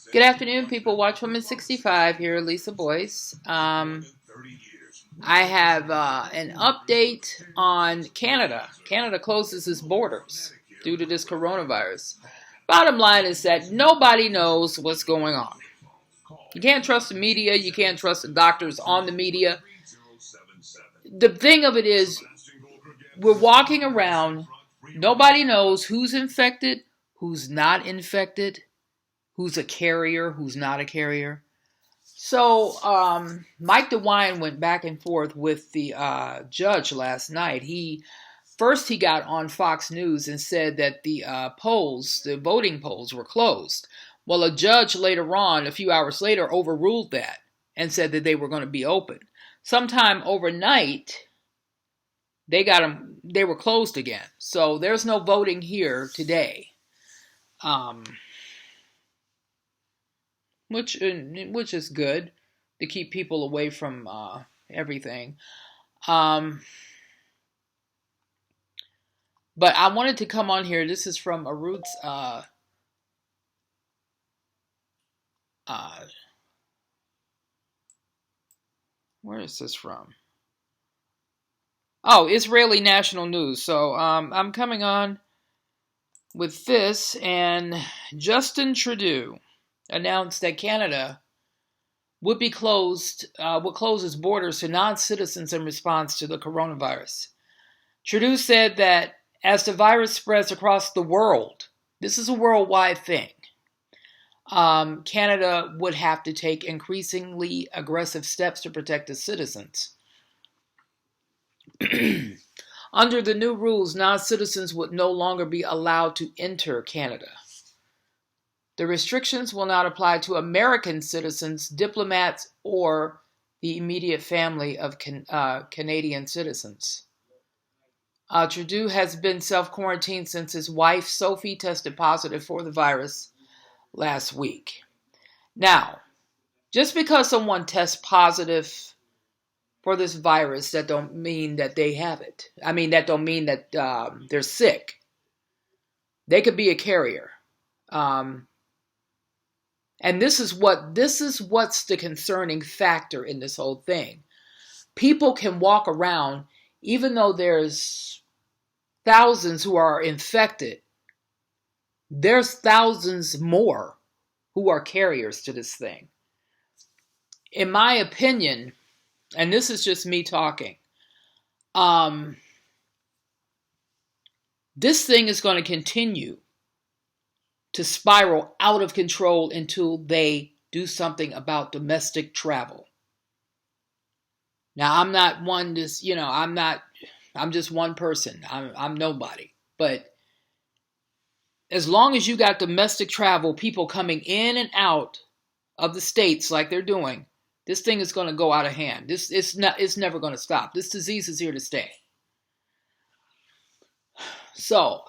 Good afternoon, people. Watch Woman 65 here, Lisa Boyce. I have an update on Canada. Canada closes its borders due to this coronavirus. Bottom line is that nobody knows what's going on. You can't trust the media. You can't trust the doctors on the media. The thing of it is, we're walking around. Nobody knows who's infected, who's not infected, who's a carrier, who's not a carrier. So Mike DeWine went back and forth with the judge last night. He got on Fox News and said that the voting polls were closed. Well, a judge later on, a few hours later, overruled that and said that they were going to be open. Sometime overnight, they were closed again. So there's no voting here today. Which is good to keep people away from everything. But I wanted to come on here. This is from Arut's where is this from? Oh, Israeli National News. So I'm coming on with this, and Justin Trudeau announced that Canada would close its borders to non-citizens in response to the coronavirus. Trudeau said that as the virus spreads across the world, this is a worldwide thing, Canada would have to take increasingly aggressive steps to protect its citizens. Under the new rules, non-citizens would no longer be allowed to enter Canada. The restrictions will not apply to American citizens, diplomats, or the immediate family of Canadian citizens. Trudeau has been self-quarantined since his wife, Sophie, tested positive for the virus last week. Now, just because someone tests positive for this virus, that don't mean that they have it. I mean, that don't mean that they're sick. They could be a carrier. And this is what's the concerning factor in this whole thing. People can walk around, even though there's thousands who are infected, there's thousands more who are carriers to this thing. In my opinion, and this is just me talking, this thing is going to continue to spiral out of control until they do something about domestic travel. Now, I'm not one I'm just one person. I'm nobody. But as long as you got domestic travel, people coming in and out of the states like they're doing, this thing is going to go out of hand. It's never going to stop. This disease is here to stay. So,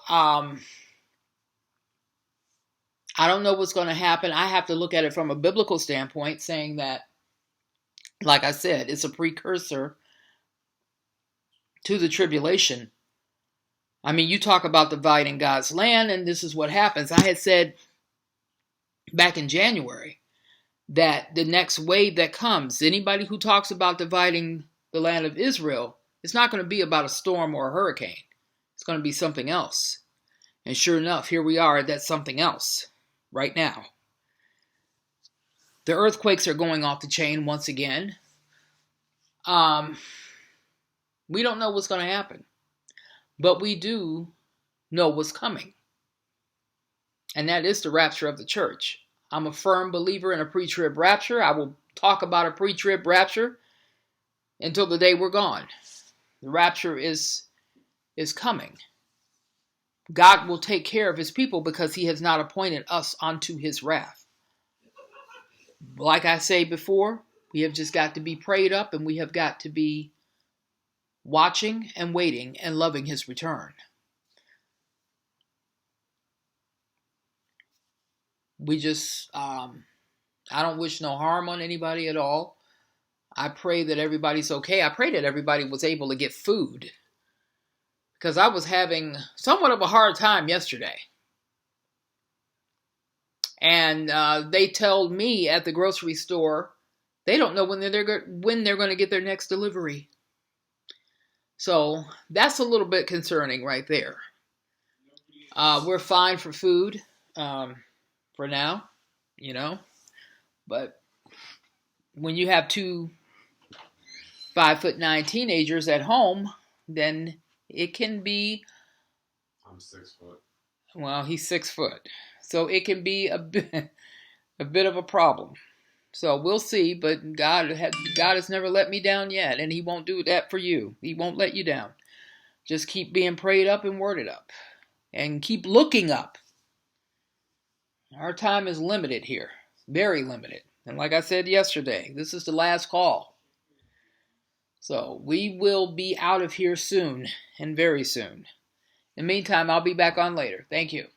I don't know what's going to happen. I have to look at it from a biblical standpoint, saying that, like I said, it's a precursor to the tribulation. I mean, you talk about dividing God's land, and this is what happens. I had said back in January that the next wave that comes, anybody who talks about dividing the land of Israel, it's not going to be about a storm or a hurricane. It's going to be something else. And sure enough, here we are at that something else right now. The earthquakes are going off the chain once again. We don't know what's going to happen. But we do know what's coming. And that is the rapture of the church. I'm a firm believer in a pre-trib rapture. I will talk about a pre-trib rapture until the day we're gone. The rapture is coming. God will take care of his people because he has not appointed us unto his wrath. Like I say before, we have just got to be prayed up, and we have got to be watching and waiting and loving his return. We just, I don't wish no harm on anybody at all. I pray that everybody's okay. I pray that everybody was able to get food, because I was having somewhat of a hard time yesterday. And they told me at the grocery store they don't know when they're going to get their next delivery. So that's a little bit concerning right there. We're fine for food for now, but when you have two 5'9" teenagers at home, then it can be. I'm 6 foot. Well, he's 6 foot, so it can be a bit of a problem. So we'll see, but God has never let me down yet, and He won't do that for you. He won't let you down. Just keep being prayed up and worded up, and keep looking up. Our time is limited here, very limited. And like I said yesterday, this is the last call. So we will be out of here soon, and very soon. In the meantime, I'll be back on later. Thank you.